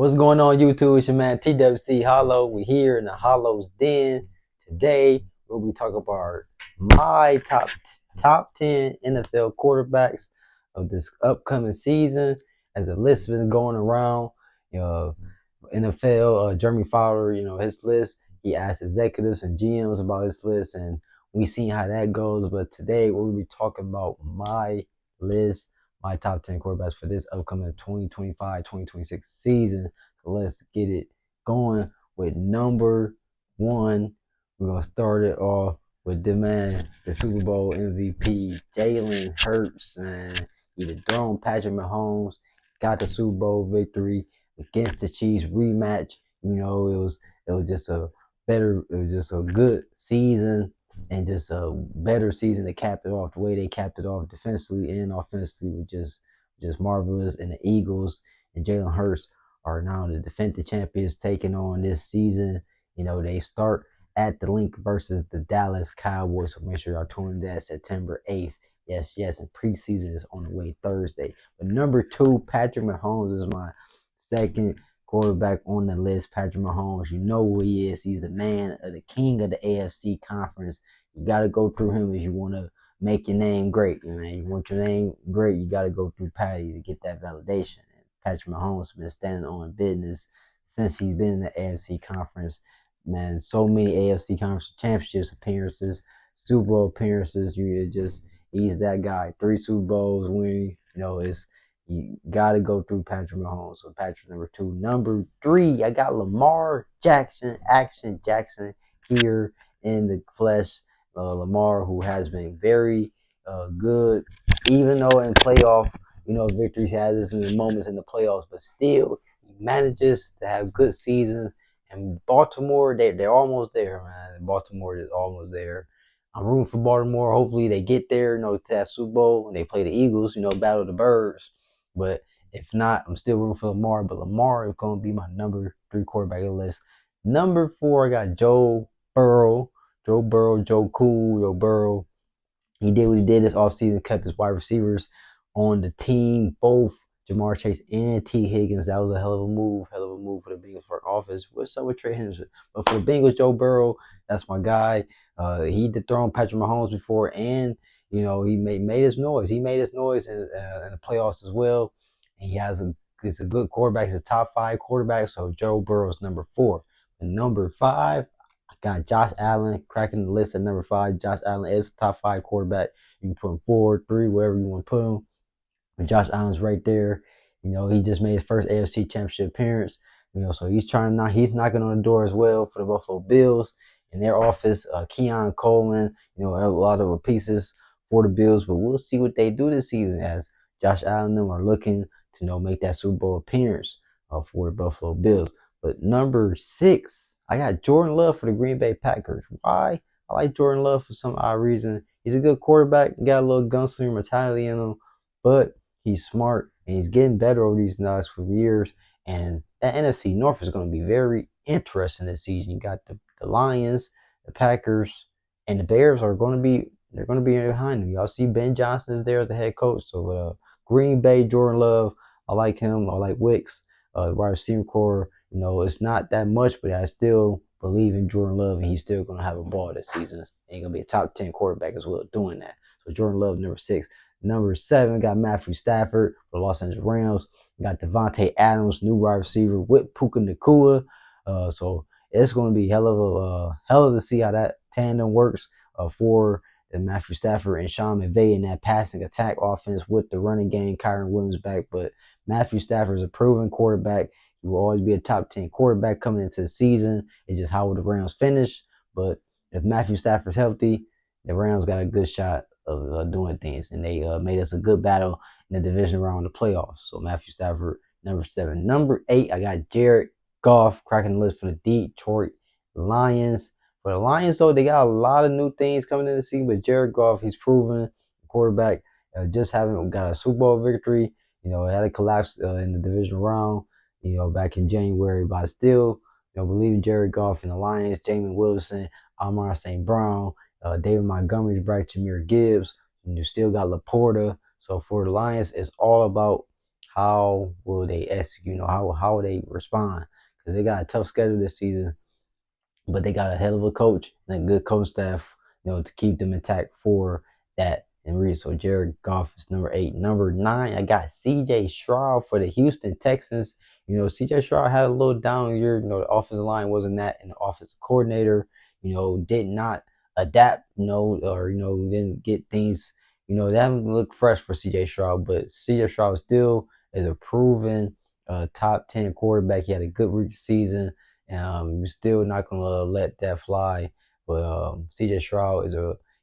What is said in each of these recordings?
What's going on, YouTube? It's your man TWC Hollow. We're here in the Hollow's Den. Today, we'll be talking about my top 10 NFL quarterbacks of this upcoming season. As the list has been going around, NFL, Jeremy Fowler, his list. He asked executives and GMs about his list, and we seen how that goes. But today, we'll be talking about my list, my top 10 quarterbacks for this upcoming 2025-2026 season. So let's get it going with number one. We're going to start it off with the man, the Super Bowl MVP, Jalen Hurts. Man, he dethroned Patrick Mahomes, got the Super Bowl victory against the Chiefs rematch. It was just a good season and just a better season to cap it off. The way they capped it off defensively and offensively was just marvelous. And the Eagles and Jalen Hurts are now the defending champions taking on this season. They start at the Link versus the Dallas Cowboys. So make sure y'all tune in that September 8th. Yes, yes, and preseason is on the way Thursday. But number two, Patrick Mahomes is my second quarterback on the list. Patrick Mahomes, you know who he is. He's the man of the king of the AFC conference. You got to go through him if you want to make your name great. Man, you want your name great, you got to go through Patty to get that validation. And Patrick Mahomes has been standing on business since he's been in the AFC conference. Man, so many AFC conference championships appearances, Super Bowl appearances. He's that guy. 3 Super Bowls winning. You got to go through Patrick Mahomes. So Patrick number two. Number three, I got Lamar Jackson, Action Jackson here in the flesh. Lamar, who has been very good, even though in playoff, victories has his moments in the playoffs, but still he manages to have good seasons. And Baltimore, they're almost there, man. Baltimore is almost there. I'm rooting for Baltimore. Hopefully they get there, to that Super Bowl and they play the Eagles, battle the birds. But if not, I'm still rooting for Lamar. But Lamar is going to be my number three quarterback on the list. Number four, I got Joe Burrow. Joe Burrow, Joe Cool, Joe Burrow. He did what he did this offseason, kept his wide receivers on the team, both Jamar Chase and T. Higgins. That was a hell of a move for the Bengals front office. What's up with Trey Henderson? But for the Bengals, Joe Burrow, that's my guy. He dethroned Patrick Mahomes before, and he made his noise. He made his noise in the playoffs as well. And he's a good quarterback. He's a top 5 quarterback. So Joe Burrow's number 4. And number 5, I got Josh Allen cracking the list at number 5. Josh Allen is a top 5 quarterback. You can put him 4, 3, wherever you want to put him. But Josh Allen's right there. He just made his first AFC Championship appearance. So he's knocking on the door as well for the Buffalo Bills in their office. Keon Coleman, a lot of pieces for the Bills, but we'll see what they do this season as Josh Allen and them are looking to make that Super Bowl appearance for the Buffalo Bills. But number 6, I got Jordan Love for the Green Bay Packers. Why? I like Jordan Love for some odd reason. He's a good quarterback, got a little gunslinger mentality in him, but he's smart and he's getting better over these last few years. And that NFC North is going to be very interesting this season. You got the Lions, the Packers, and the Bears are going to be behind them. Y'all see Ben Johnson is there as the head coach. So Green Bay, Jordan Love, I like him. I like Wicks, wide receiver core. It's not that much, but I still believe in Jordan Love, and he's still going to have a ball this season. And he's going to be a top 10 quarterback as well doing that. So Jordan Love, number 6. Number 7, got Matthew Stafford for the Los Angeles Rams. Got Devontae Adams, new wide receiver with Puka Nacua. So it's going to be hell of to see how that tandem works for Matthew Stafford and Sean McVay in that passing attack offense with the running game, Kyron Williams back. But Matthew Stafford is a proven quarterback. He will always be a top 10 quarterback coming into the season. It's just how will the Rams finish. But if Matthew Stafford's healthy, the Rams got a good shot of doing things, and they made us a good battle in the division round of the playoffs. So Matthew Stafford, number 7. Number 8, I got Jared Goff cracking the list for the Detroit Lions. For the Lions, though, they got a lot of new things coming in the season, but Jared Goff, he's proven quarterback. Just haven't got a Super Bowl victory. Had a collapse in the division round, back in January, but I still, believe in Jared Goff and the Lions, Jamin Wilson, Amar St. Brown, David Montgomery's back, Jahmyr Gibbs, and you still got Laporta. So for the Lions, it's all about how will they execute? How will they respond? Because they got a tough schedule this season, but they got a hell of a coach and a good coach staff, to keep them intact for that and read. So Jared Goff is number 8. Number 9, I got CJ Stroud for the Houston Texans. CJ Stroud had a little down year. The offensive line wasn't that, and the offensive coordinator, did not adapt, or didn't get things, they haven't looked fresh for CJ Stroud, but CJ Stroud still is a proven top 10 quarterback. He had a good rookie season. You're still not gonna let that fly. But CJ Stroud is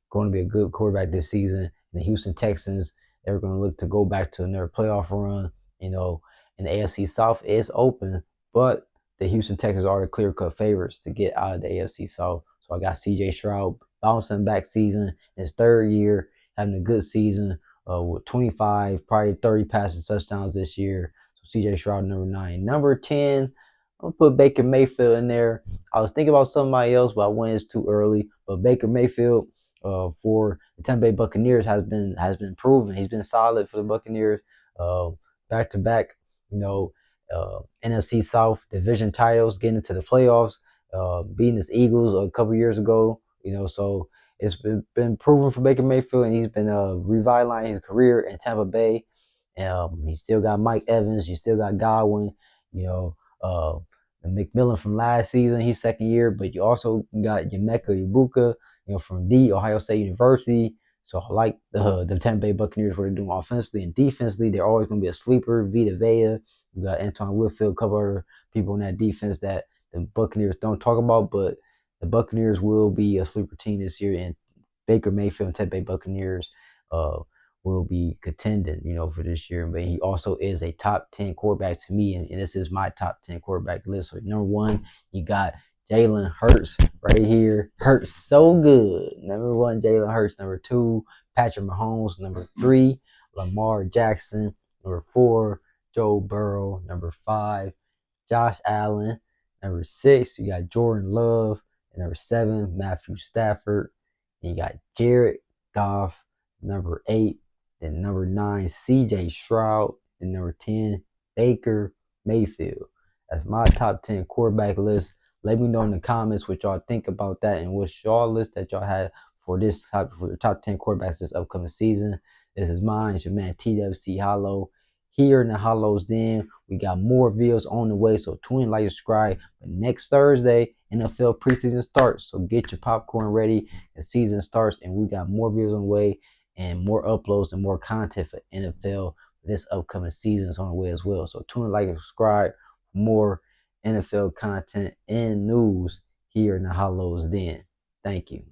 going to be a good quarterback this season. And the Houston Texans, they're going to look to go back to another playoff run. And the AFC South is open, but the Houston Texans are the clear-cut favorites to get out of the AFC South. So I got CJ Stroud bouncing back season, his third year, having a good season with 25, probably 30 passing touchdowns this year. So CJ Stroud, number 9. Number 10, I'll put Baker Mayfield in there. I was thinking about somebody else, but I went it's too early. But Baker Mayfield for the Tampa Bay Buccaneers has been proven. He's been solid for the Buccaneers. Back to back, NFC South division titles, getting into the playoffs, beating the Eagles a couple years ago. So it's been proven for Baker Mayfield, and he's been revitalizing his career in Tampa Bay. He still got Mike Evans. You still got Godwin. You know, uh, McMillan from last season, he's second year, but you also got Yemeka Ibuka, from the Ohio State University. So I like the Tampa Bay Buccaneers, what they're doing offensively and defensively. They're always going to be a sleeper. Vita Vea, you got Antoine Whitfield, a couple other people in that defense that the Buccaneers don't talk about, but the Buccaneers will be a sleeper team this year, and Baker Mayfield and Tampa Bay Buccaneers uh, will be contending, for this year. But he also is a top 10 quarterback to me, and this is my top 10 quarterback list. So number 1, you got Jalen Hurts right here. Hurts so good. Number 1, Jalen Hurts. Number 2, Patrick Mahomes. Number 3, Lamar Jackson. Number 4, Joe Burrow. Number 5, Josh Allen. Number 6, you got Jordan Love. And number 7, Matthew Stafford. And you got Jared Goff. Number 8. Then number 9, CJ Stroud. And number 10, Baker Mayfield. That's my top 10 quarterback list. Let me know in the comments what y'all think about that and what's y'all list that y'all had for your top 10 quarterbacks this upcoming season. This is mine. It's your man TWC Hollow. Here in the Hollow's Den, we got more videos on the way, so tune in, like, subscribe. But next Thursday, NFL preseason starts, so get your popcorn ready. The season starts, and we got more videos on the way and more uploads and more content for NFL this upcoming season is on the way as well. So tune in, like, and subscribe for more NFL content and news here in the Hollow's Den. Thank you.